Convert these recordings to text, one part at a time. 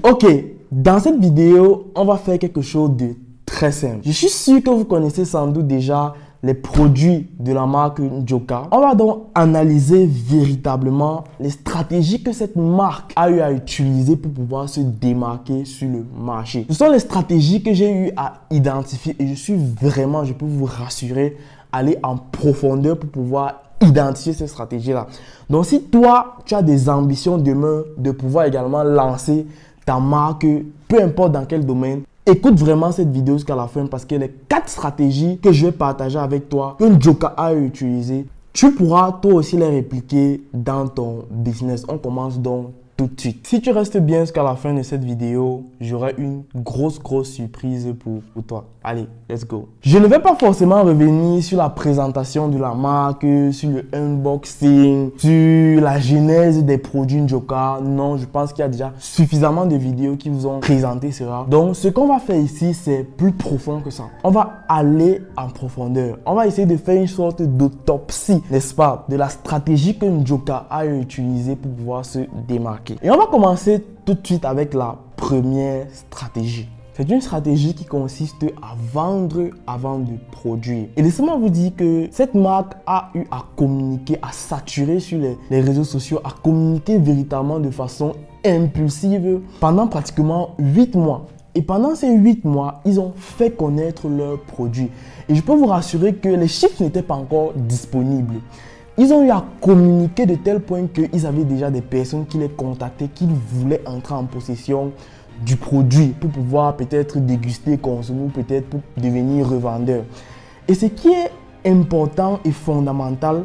Ok, dans cette vidéo, on va faire quelque chose de très simple. Je suis sûr que vous connaissez sans doute déjà les produits de la marque Njoka. On va donc analyser véritablement les stratégies que cette marque a eu à utiliser pour pouvoir se démarquer sur le marché. Ce sont les stratégies que j'ai eu à identifier et je peux vous rassurer, aller en profondeur pour pouvoir identifier ces stratégies-là. Donc, si toi, tu as des ambitions demain de pouvoir également lancer ta marque, peu importe dans quel domaine, écoute vraiment cette vidéo jusqu'à la fin parce que les 4 stratégies que je vais partager avec toi, que Njoka a utilisées, tu pourras toi aussi les répliquer dans ton business. On commence donc tout de suite. Si tu restes bien jusqu'à la fin de cette vidéo, j'aurai une grosse surprise pour toi. Allez, let's go. Je ne vais pas forcément revenir sur la présentation de la marque, sur le unboxing, sur la genèse des produits Njoka. Non, je pense qu'il y a déjà suffisamment de vidéos qui vous ont présenté cela. Donc, ce qu'on va faire ici, c'est plus profond que ça. On va aller en profondeur. On va essayer de faire une sorte d'autopsie, n'est-ce pas, de la stratégie que Njoka a utilisée pour pouvoir se démarquer. Et on va commencer tout de suite avec la première stratégie. C'est une stratégie qui consiste à vendre avant de produire. Et laissez-moi vous dire que cette marque a eu à communiquer, à saturer sur les réseaux sociaux, à communiquer véritablement de façon impulsive pendant pratiquement 8 mois. Et pendant ces 8 mois, ils ont fait connaître leurs produits. Et je peux vous rassurer que les chiffres n'étaient pas encore disponibles. Ils ont eu à communiquer de tel point qu'ils avaient déjà des personnes qui les contactaient, qui voulaient entrer en possession du produit pour pouvoir peut-être déguster, consommer, peut-être pour devenir revendeur. Et ce qui est important et fondamental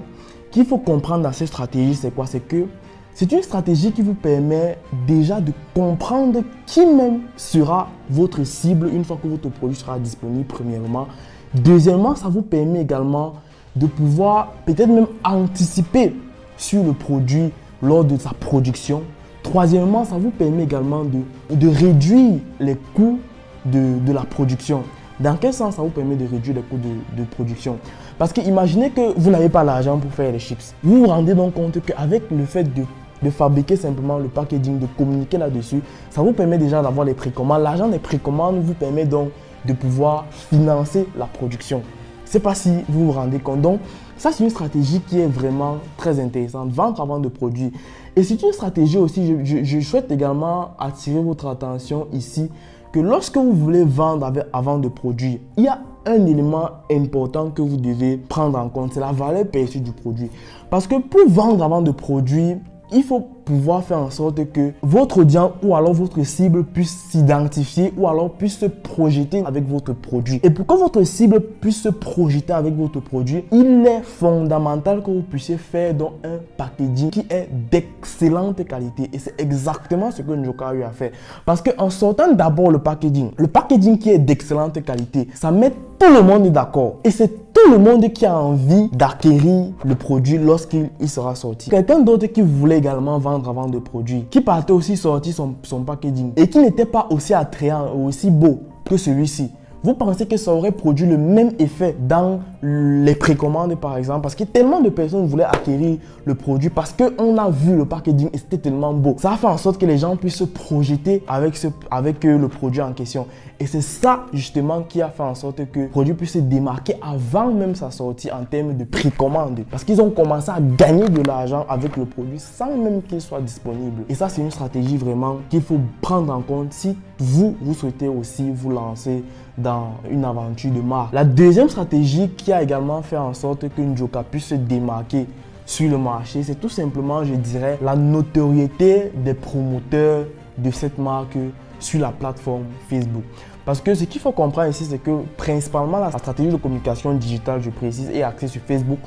qu'il faut comprendre dans cette stratégie, c'est quoi? C'est que c'est une stratégie qui vous permet déjà de comprendre qui même sera votre cible une fois que votre produit sera disponible, premièrement. Deuxièmement, ça vous permet également de pouvoir peut-être même anticiper sur le produit lors de sa production. Troisièmement, ça vous permet également de réduire les coûts de la production. Dans quel sens ça vous permet de réduire les coûts de production? Parce que imaginez que vous n'avez pas l'argent pour faire les chips. Vous vous rendez donc compte qu'avec le fait de fabriquer simplement le packaging, de communiquer là-dessus, ça vous permet déjà d'avoir les précommandes. L'argent des précommandes vous permet donc de pouvoir financer la production. Je ne sais pas si vous vous rendez compte. Donc, ça, c'est une stratégie qui est vraiment très intéressante. Vendre avant de produire. Et c'est une stratégie aussi, je souhaite également attirer votre attention ici, que lorsque vous voulez vendre avant de produire, il y a un élément important que vous devez prendre en compte, c'est la valeur perçue du produit. Parce que pour vendre avant de produire, il faut pouvoir faire en sorte que votre audience ou alors votre cible puisse s'identifier ou alors puisse se projeter avec votre produit. Et pour que votre cible puisse se projeter avec votre produit, il est fondamental que vous puissiez faire donc un packaging qui est d'excellente qualité. Et c'est exactement ce que Njoka a eu à faire. Parce qu'en sortant d'abord le packaging qui est d'excellente qualité, ça met tout le monde d'accord. Et c'est tout le monde qui a envie d'acquérir le produit lorsqu'il sera sorti. Quelqu'un d'autre qui voulait également vendre avant de produire, qui partait aussi sortir son packaging et qui n'était pas aussi attrayant ou aussi beau que celui-ci. Vous pensez que ça aurait produit le même effet dans les précommandes par exemple? Parce que tellement de personnes voulaient acquérir le produit parce qu'on a vu le packaging et c'était tellement beau. Ça a fait en sorte que les gens puissent se projeter avec le produit en question. Et c'est ça justement qui a fait en sorte que le produit puisse se démarquer avant même sa sortie en termes de précommande. Parce qu'ils ont commencé à gagner de l'argent avec le produit sans même qu'il soit disponible. Et ça, c'est une stratégie vraiment qu'il faut prendre en compte si vous souhaitez aussi vous lancer dans une aventure de marque. La deuxième stratégie qui a également fait en sorte que Njoka puisse se démarquer sur le marché, c'est tout simplement, je dirais, la notoriété des promoteurs de cette marque sur la plateforme Facebook. Parce que ce qu'il faut comprendre ici, c'est que principalement la stratégie de communication digitale, je précise, est axée sur Facebook.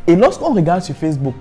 Et lorsqu'on regarde sur Facebook,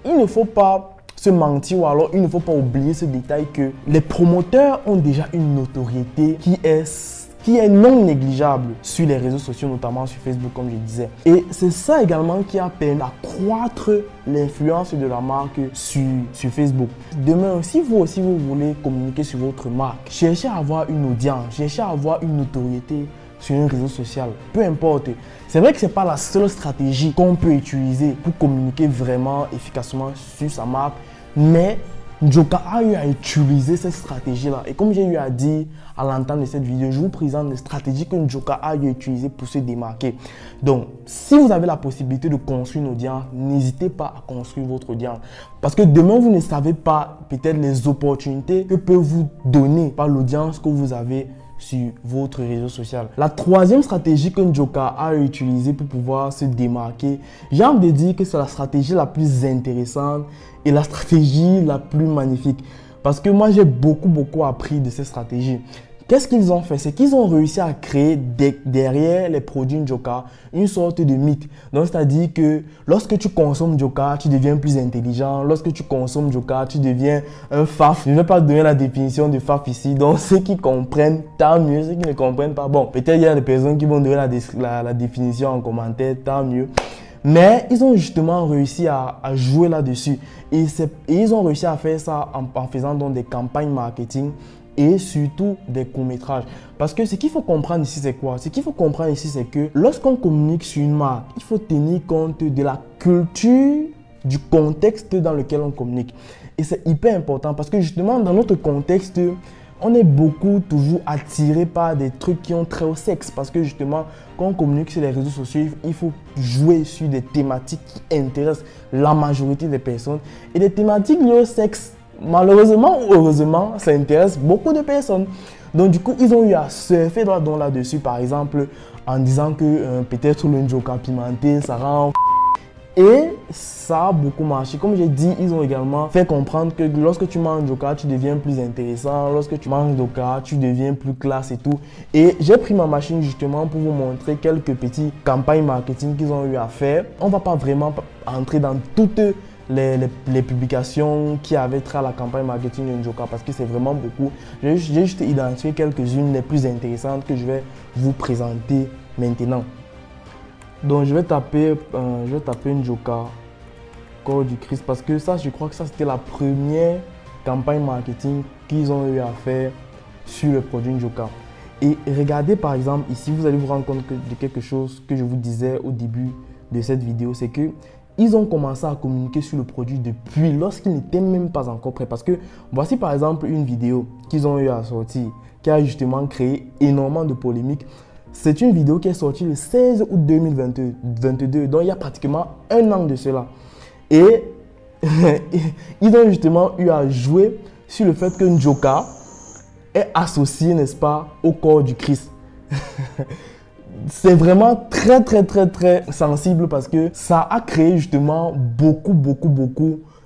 il ne faut pas se mentir ou alors il ne faut pas oublier ce détail que les promoteurs ont déjà une notoriété qui est non négligeable sur les réseaux sociaux, notamment sur Facebook, comme je disais. Et c'est ça également qui a permis d'accroître l'influence de la marque sur Facebook. Demain, si vous aussi vous voulez communiquer sur votre marque, cherchez à avoir une audience, cherchez à avoir une notoriété sur un réseau social, peu importe. C'est vrai que ce n'est pas la seule stratégie qu'on peut utiliser pour communiquer vraiment efficacement sur sa marque, mais Njoka a eu à utiliser cette stratégie-là. Et comme j'ai eu à dire à l'entame de cette vidéo, je vous présente les stratégies que Njoka a eu à utiliser pour se démarquer. Donc, si vous avez la possibilité de construire une audience, n'hésitez pas à construire votre audience. Parce que demain, vous ne savez pas peut-être les opportunités que peut vous donner par l'audience que vous avez sur votre réseau social. La troisième stratégie que Njoka a utilisée pour pouvoir se démarquer, j'ai envie de dire que c'est la stratégie la plus intéressante et la stratégie la plus magnifique. Parce que moi, j'ai beaucoup appris de cette stratégie. Qu'est-ce qu'ils ont fait? C'est qu'ils ont réussi à créer derrière les produits Njoka une sorte de mythe. Donc, c'est-à-dire que lorsque tu consommes Njoka, tu deviens plus intelligent. Lorsque tu consommes Njoka, tu deviens un faf. Je ne vais pas donner la définition de faf ici. Donc, ceux qui comprennent, tant mieux. Ceux qui ne comprennent pas, bon, peut-être il y a des personnes qui vont donner la définition en commentaire, tant mieux. Mais ils ont justement réussi à jouer là-dessus. Et ils ont réussi à faire ça en faisant donc des campagnes marketing et surtout des courts-métrages. Parce que ce qu'il faut comprendre ici, c'est quoi? Ce qu'il faut comprendre ici, c'est que lorsqu'on communique sur une marque, il faut tenir compte de la culture, du contexte dans lequel on communique. Et c'est hyper important parce que justement, dans notre contexte, on est beaucoup toujours attiré par des trucs qui ont trait au sexe. Parce que justement, quand on communique sur les réseaux sociaux, il faut jouer sur des thématiques qui intéressent la majorité des personnes. Et des thématiques liées au sexe, malheureusement ou heureusement, ça intéresse beaucoup de personnes. Donc du coup, ils ont eu à surfer là-dessus, par exemple, en disant que peut-être le Njoka pimenté, ça rend... Et ça a beaucoup marché. Comme j'ai dit, ils ont également fait comprendre que lorsque tu manges Njoka, tu deviens plus intéressant. Lorsque tu manges Njoka, tu deviens plus classe et tout. Et j'ai pris ma machine justement pour vous montrer quelques petites campagnes marketing qu'ils ont eu à faire. On ne va pas vraiment entrer dans toutes les publications qui avaient trait à la campagne marketing de Njoka parce que c'est vraiment beaucoup. J'ai juste identifié quelques-unes les plus intéressantes que je vais vous présenter maintenant. Donc je vais taper Njoka, corps du Christ, parce que ça, je crois que ça c'était la première campagne marketing qu'ils ont eu à faire sur le produit Njoka. Et regardez par exemple ici, vous allez vous rendre compte de quelque chose que je vous disais au début de cette vidéo, c'est que ils ont commencé à communiquer sur le produit depuis lorsqu'il n'était même pas encore prêt. Parce que voici par exemple une vidéo qu'ils ont eu à sortir, qui a justement créé énormément de polémiques. C'est une vidéo qui est sortie le 16 août 2022, donc il y a pratiquement un an de cela. Et ils ont justement eu à jouer sur le fait que Njoka est associé, n'est-ce pas, au corps du Christ. C'est vraiment très sensible parce que ça a créé justement beaucoup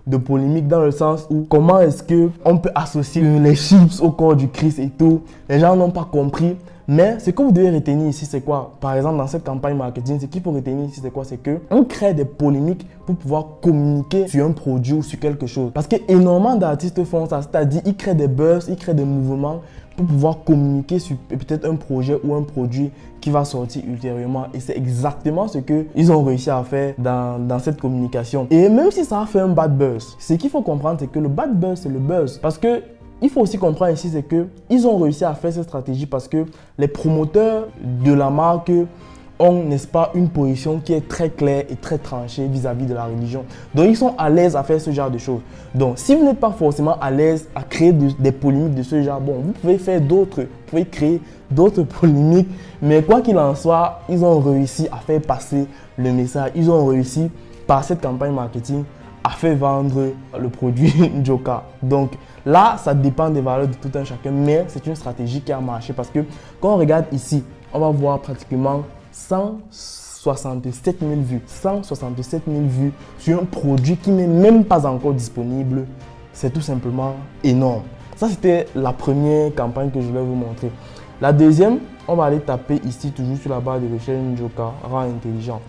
de polémiques dans le sens où comment est-ce qu'on peut associer les chips au corps du Christ et tout. Les gens n'ont pas compris. Mais ce que vous devez retenir ici, c'est quoi? Par exemple, dans cette campagne marketing, ce qu'il faut retenir ici, c'est quoi? C'est qu'on crée des polémiques pour pouvoir communiquer sur un produit ou sur quelque chose. Parce que énormément d'artistes font ça, c'est-à-dire ils créent des buzz, ils créent des mouvements pour pouvoir communiquer sur peut-être un projet ou un produit qui va sortir ultérieurement. Et c'est exactement ce qu'ils ont réussi à faire dans cette communication. Et même si ça a fait un bad buzz, ce qu'il faut comprendre, c'est que le bad buzz, c'est le buzz. Parce que il faut aussi comprendre ici, c'est qu'ils ont réussi à faire cette stratégie parce que les promoteurs de la marque ont, n'est-ce pas, une position qui est très claire et très tranchée vis-à-vis de la religion. Donc, ils sont à l'aise à faire ce genre de choses. Donc, si vous n'êtes pas forcément à l'aise à créer des polémiques de ce genre, bon, vous pouvez faire d'autres, vous pouvez créer d'autres polémiques. Mais quoi qu'il en soit, ils ont réussi à faire passer le message. Ils ont réussi, par cette campagne marketing, à faire vendre le produit Njoka. Donc, là, ça dépend des valeurs de tout un chacun, mais c'est une stratégie qui a marché parce que quand on regarde ici, on va voir pratiquement 167 000 vues. 167 000 vues sur un produit qui n'est même pas encore disponible. C'est tout simplement énorme. Ça, c'était la première campagne que je vais vous montrer. La deuxième, on va aller taper ici, toujours sur la barre de recherche Njoka, rend intelligent.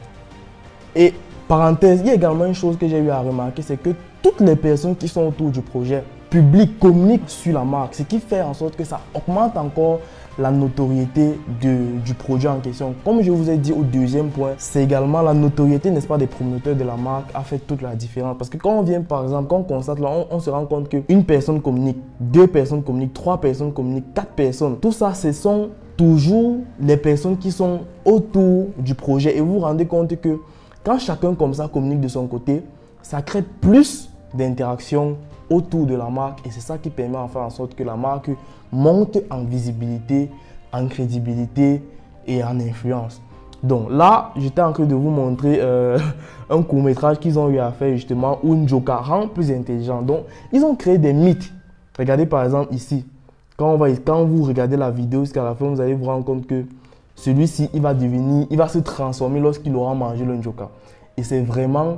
Et parenthèse, il y a également une chose que j'ai eu à remarquer, c'est que toutes les personnes qui sont autour du projet public communiquent sur la marque, ce qui fait en sorte que ça augmente encore la notoriété du produit en question. Comme je vous ai dit au deuxième point, c'est également la notoriété, n'est-ce pas, des promoteurs de la marque a fait toute la différence. Parce que quand on vient, par exemple, quand on constate là, on se rend compte qu'une personne communique, 2 personnes communiquent, 3 personnes communiquent, 4 personnes. Tout ça, ce sont toujours les personnes qui sont autour du projet. Et vous vous rendez compte que quand chacun comme ça communique de son côté, ça crée plus d'interactions autour de la marque et c'est ça qui permet en faire en sorte que la marque monte en visibilité, en crédibilité et en influence. Donc là, j'étais en train de vous montrer un court-métrage qu'ils ont eu à faire justement où Njoka rend plus intelligent. Donc, ils ont créé des mythes. Regardez par exemple ici. Quand vous regardez la vidéo jusqu'à la fin, vous allez vous rendre compte que celui-ci, il va se transformer lorsqu'il aura mangé le Njoka. Et c'est vraiment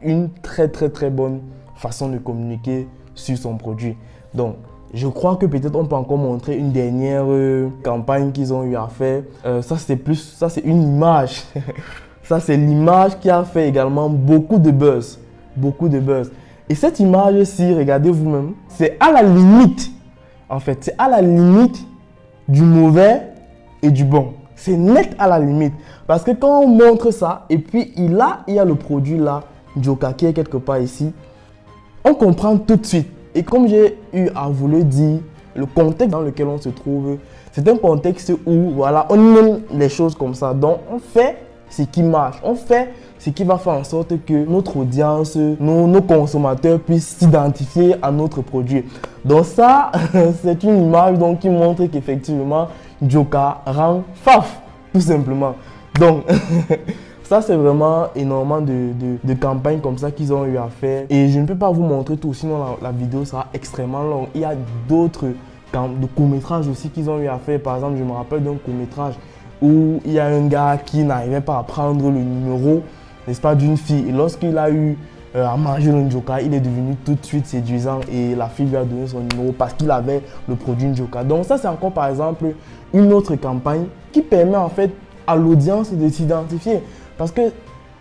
une très bonne façon de communiquer sur son produit. Donc, je crois que peut-être on peut encore montrer une dernière campagne qu'ils ont eu à faire. Ça c'est une image. Ça c'est l'image qui a fait également beaucoup de buzz. Beaucoup de buzz. Et cette image-ci, regardez vous-même, c'est à la limite. En fait, c'est à la limite du mauvais et du bon. C'est net à la limite. Parce que quand on montre ça, et puis il y a le produit là, Njoka qui est quelque part ici, on comprend tout de suite. Et comme j'ai eu à vous le dire, le contexte dans lequel on se trouve, c'est un contexte où voilà, on aime les choses comme ça. Donc, on fait ce qui marche. On fait ce qui va faire en sorte que notre audience, nos consommateurs puissent s'identifier à notre produit. Donc ça, c'est une image donc, qui montre qu'effectivement, Njoka rend faf, tout simplement. Donc, ça, c'est vraiment énormément de campagnes comme ça qu'ils ont eu à faire. Et je ne peux pas vous montrer tout, sinon la vidéo sera extrêmement longue. Il y a d'autres courts-métrages aussi qu'ils ont eu à faire. Par exemple, je me rappelle d'un court-métrage où il y a un gars qui n'arrivait pas à prendre le numéro, n'est-ce pas, d'une fille. Et lorsqu'il a eu à manger le Njoka, il est devenu tout de suite séduisant et la fille lui a donné son numéro parce qu'il avait le produit Njoka. Donc ça, c'est encore par exemple une autre campagne qui permet en fait à l'audience de s'identifier. Parce que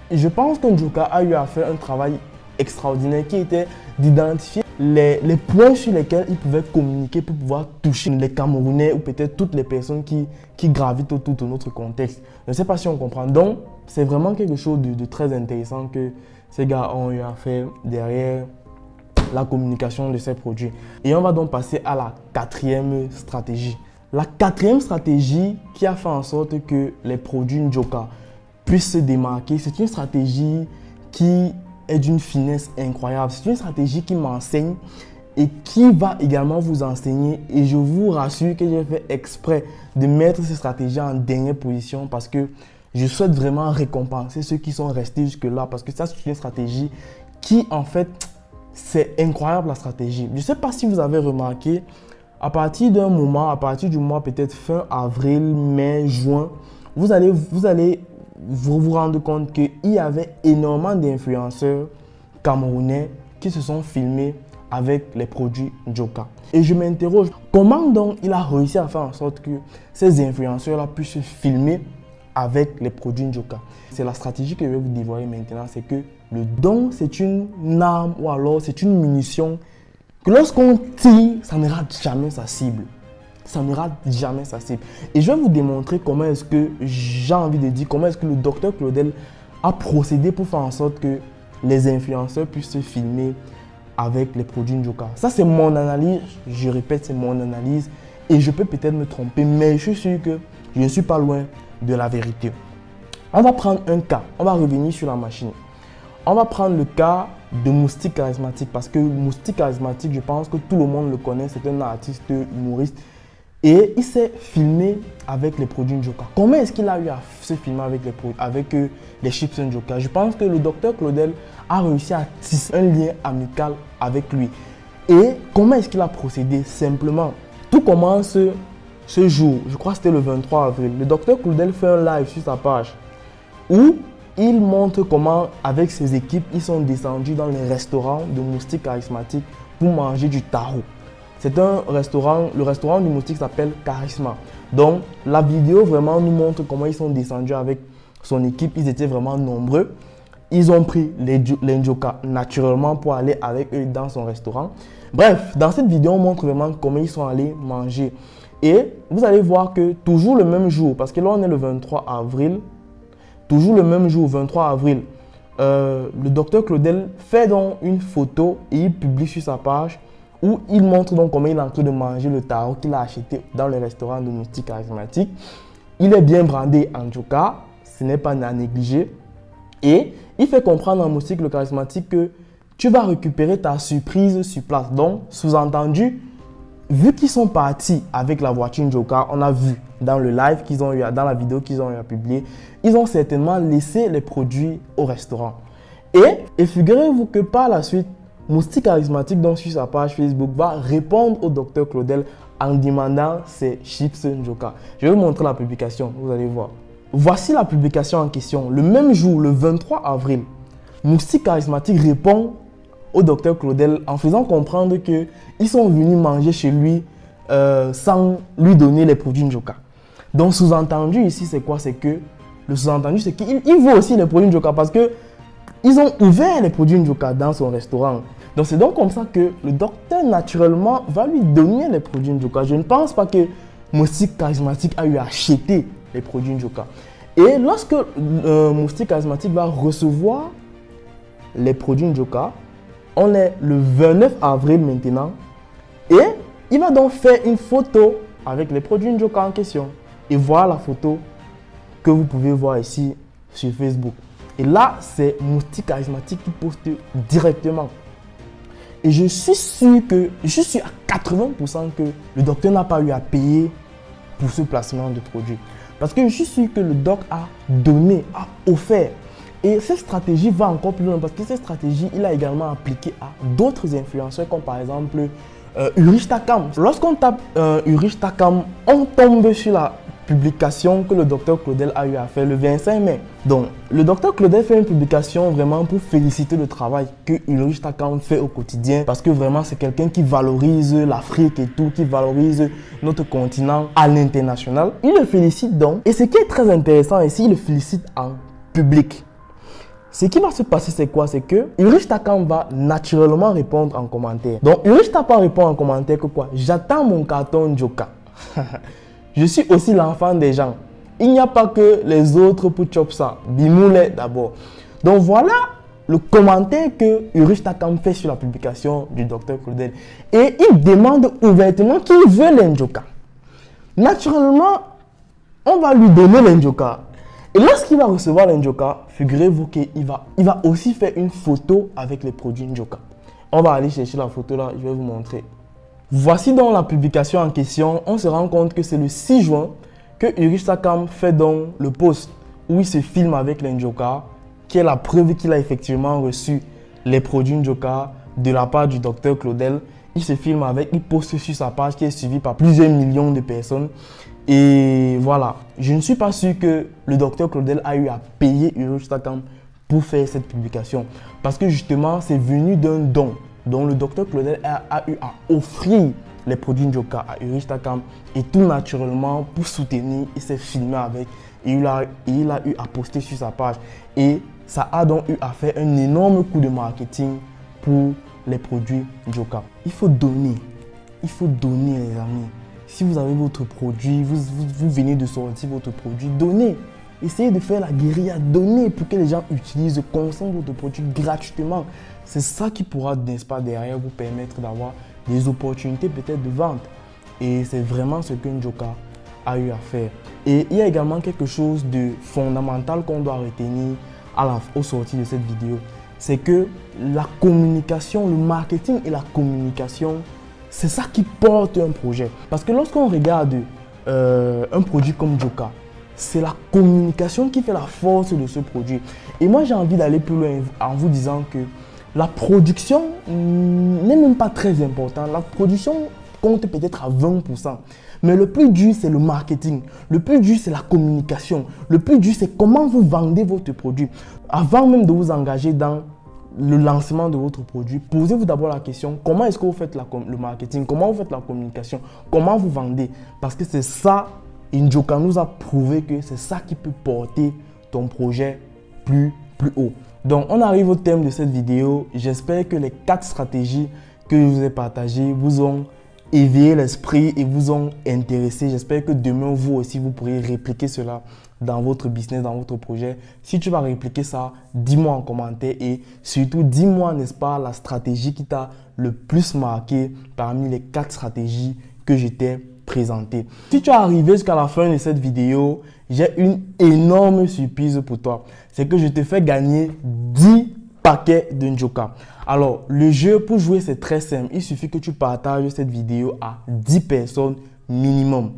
je pense que Njoka a eu à faire un travail extraordinaire qui était d'identifier les points sur lesquels il pouvait communiquer pour pouvoir toucher les Camerounais ou peut-être toutes les personnes qui gravitent autour de notre contexte. Je ne sais pas si on comprend. Donc, c'est vraiment quelque chose de très intéressant que ces gars ont eu à faire derrière la communication de ces produits. Et on va donc passer à la quatrième stratégie. La quatrième stratégie qui a fait en sorte que les produits Njoka puissent se démarquer, c'est une stratégie qui est d'une finesse incroyable. C'est une stratégie qui m'enseigne et qui va également vous enseigner. Et je vous rassure que j'ai fait exprès de mettre cette stratégie en dernière position parce que je souhaite vraiment récompenser ceux qui sont restés jusque-là parce que ça, c'est une stratégie qui, en fait, c'est incroyable la stratégie. Je ne sais pas si vous avez remarqué, à partir d'un moment, à partir du mois peut-être fin avril, mai, juin, vous allez vous rendre compte qu'il y avait énormément d'influenceurs camerounais qui se sont filmés avec les produits Njoka. Et je m'interroge, comment donc il a réussi à faire en sorte que ces influenceurs-là puissent se filmer avec les produits Njoka? C'est la stratégie que je vais vous dévoiler maintenant, c'est que le don, c'est une arme ou alors c'est une munition que lorsqu'on tire, ça ne rate jamais sa cible. Ça ne rate jamais sa cible. Et je vais vous démontrer comment est-ce que, j'ai envie de dire, comment est-ce que le docteur Claudel a procédé pour faire en sorte que les influenceurs puissent se filmer avec les produits Njoka. Ça, c'est mon analyse. Je répète, c'est mon analyse. Et je peux peut-être me tromper, mais je suis sûr que je ne suis pas loin de la vérité. On va prendre un cas. On va revenir sur la machine. On va prendre le cas de Moustique Charismatique parce que Moustique Charismatique, je pense que tout le monde le connaît. C'est un artiste humoriste. Et il s'est filmé avec les produits Njoka. Comment est-ce qu'il a eu à se filmer avec les chips Njoka? Je pense que le docteur Claudel a réussi à tisser un lien amical avec lui. Et comment est-ce qu'il a procédé? Simplement, tout commence ce jour, je crois que c'était le 23 avril. Le docteur Claudel fait un live sur sa page où il montre comment, avec ses équipes, ils sont descendus dans les restaurants de Moustique Charismatique pour manger du taro. C'est un restaurant, le restaurant du Moustique s'appelle Charisma. Donc, la vidéo vraiment nous montre comment ils sont descendus avec son équipe. Ils étaient vraiment nombreux. Ils ont pris les Njoka naturellement pour aller avec eux dans son restaurant. Bref, dans cette vidéo, on montre vraiment comment ils sont allés manger. Et vous allez voir que toujours le même jour, parce que là on est le 23 avril, toujours le même jour, 23 avril, le docteur Claudel fait donc une photo et il publie sur sa page où il montre donc comment il est en train de manger le taro qu'il a acheté dans le restaurant de Moustique Charismatique. Il est bien brandé en Njoka, ce n'est pas à négliger. Et il fait comprendre à Moustique le Charismatique que tu vas récupérer ta surprise sur place. Donc, sous-entendu, vu qu'ils sont partis avec la voiture Njoka, on a vu dans le live qu'ils ont eu, dans la vidéo qu'ils ont eu à publier, ils ont certainement laissé les produits au restaurant. Et figurez-vous que par la suite, Moustique Charismatique, donc sur sa page Facebook, va répondre au Dr Claudel en demandant ses chips Njoka. Je vais vous montrer la publication, vous allez voir. Voici la publication en question. Le même jour, le 23 avril, Moustique Charismatique répond au Dr Claudel en faisant comprendre qu'ils sont venus manger chez lui sans lui donner les produits Njoka. Donc sous-entendu ici, c'est quoi? C'est que le sous-entendu, c'est qu'il veut aussi les produits Njoka parce que ils ont ouvert les produits Njoka dans son restaurant. Donc c'est donc comme ça que le docteur naturellement va lui donner les produits Njoka. Je ne pense pas que Moustique Charismatique a eu à acheter les produits Njoka. Et lorsque Moustique Charismatique va recevoir les produits Njoka, on est le 29 avril maintenant, et il va donc faire une photo avec les produits Njoka en question. Et voilà la photo que vous pouvez voir ici sur Facebook. Et là, c'est Moustique Charismatique qui poste directement. Et je suis sûr à 80% que le docteur n'a pas eu à payer pour ce placement de produit. Parce que je suis sûr que le doc a donné, a offert. Et cette stratégie va encore plus loin parce que cette stratégie, il a également appliqué à d'autres influenceurs comme par exemple Ulrich Takam. Lorsqu'on tape Ulrich Takam, on tombe sur la publication que le docteur Claudel a eu à faire le 25 mai. Donc, le docteur Claudel fait une publication vraiment pour féliciter le travail que Ulrich Takam fait au quotidien parce que vraiment c'est quelqu'un qui valorise l'Afrique et tout, qui valorise notre continent à l'international. Il le félicite donc. Et ce qui est très intéressant ici, il le félicite en public. Ce qui va se passer, c'est quoi? C'est que Ulrich Takam va naturellement répondre en commentaire. Donc, Ulrich Takam répond en commentaire que quoi? J'attends mon carton Njoka. Je suis aussi l'enfant des gens. Il n'y a pas que les autres pour chop ça. Bimoulé d'abord. Donc, voilà le commentaire que Ulrich Takam fait sur la publication du Dr Claudel. Et il demande ouvertement qu'il veut les Njoka. Naturellement, on va lui donner les Njoka. Et lorsqu'il va recevoir les Njoka, figurez-vous qu'il va aussi faire une photo avec les produits Njoka. On va aller chercher la photo là, je vais vous montrer. Voici donc la publication en question. On se rend compte que c'est le 6 juin que Ulrich Takam fait donc le post où il se filme avec les Njoka, qui est la preuve qu'il a effectivement reçu les produits Njoka de la part du docteur Claudel. Il se filme avec, il poste sur sa page qui est suivie par plusieurs millions de personnes. Et voilà, je ne suis pas sûr que le docteur Claudel a eu à payer Ulrich Takam pour faire cette publication. Parce que justement, c'est venu d'un don. Donc le docteur Claudel a eu à offrir les produits Njoka à Ulrich Takam. Et tout naturellement, pour soutenir, il s'est filmé avec. Et il a eu à poster sur sa page. Et ça a donc eu à faire un énorme coup de marketing pour les produits Njoka. Il faut donner. Il faut donner, les amis. Si vous avez votre produit, vous venez de sortir votre produit, donnez. Essayez de faire la guérilla, donnez pour que les gens utilisent, consomment votre produit gratuitement. C'est ça qui pourra, n'est-ce pas, derrière vous permettre d'avoir des opportunités peut-être de vente. Et c'est vraiment ce que Njoka a eu à faire. Et il y a également quelque chose de fondamental qu'on doit retenir au sortir de cette vidéo. C'est que la communication, le marketing et la communication, c'est ça qui porte un projet. Parce que lorsqu'on regarde un produit comme Njoka, c'est la communication qui fait la force de ce produit. Et moi, j'ai envie d'aller plus loin en vous disant que la production n'est même pas très importante. La production compte peut-être à 20%. Mais le plus dur, c'est le marketing. Le plus dur, c'est la communication. Le plus dur, c'est comment vous vendez votre produit. Avant même de vous engager dans le lancement de votre produit, posez-vous d'abord la question, comment est-ce que vous faites le marketing, comment vous faites la communication, comment vous vendez. Parce que c'est ça, Njoka nous a prouvé que c'est ça qui peut porter ton projet plus haut. Donc, on arrive au thème de cette vidéo. J'espère que les 4 stratégies que je vous ai partagées vous ont éveillé l'esprit et vous ont intéressé. J'espère que demain, vous aussi, vous pourrez répliquer cela dans votre business, dans votre projet. Si tu vas répliquer ça, dis-moi en commentaire et surtout, dis-moi, n'est-ce pas, la stratégie qui t'a le plus marqué parmi les 4 stratégies que je t'ai présentées. Si tu es arrivé jusqu'à la fin de cette vidéo, j'ai une énorme surprise pour toi. C'est que je te fais gagner 10 paquets de Njoka. Alors, le jeu pour jouer, c'est très simple. Il suffit que tu partages cette vidéo à 10 personnes minimum.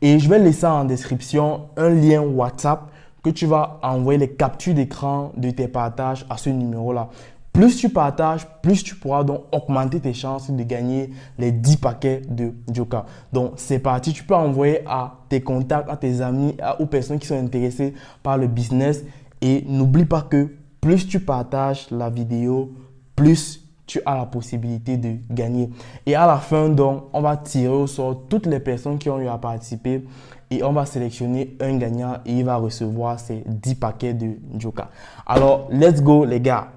Et je vais laisser en description un lien WhatsApp que tu vas envoyer les captures d'écran de tes partages à ce numéro-là. Plus tu partages, plus tu pourras donc augmenter tes chances de gagner les 10 paquets de Njoka. Donc, c'est parti. Tu peux envoyer à tes contacts, à tes amis, aux personnes qui sont intéressées par le business. Et n'oublie pas que plus tu partages la vidéo, plus tu as la possibilité de gagner. Et à la fin, donc, on va tirer au sort toutes les personnes qui ont eu à participer et on va sélectionner un gagnant et il va recevoir ses 10 paquets de Njoka. Alors, let's go les gars!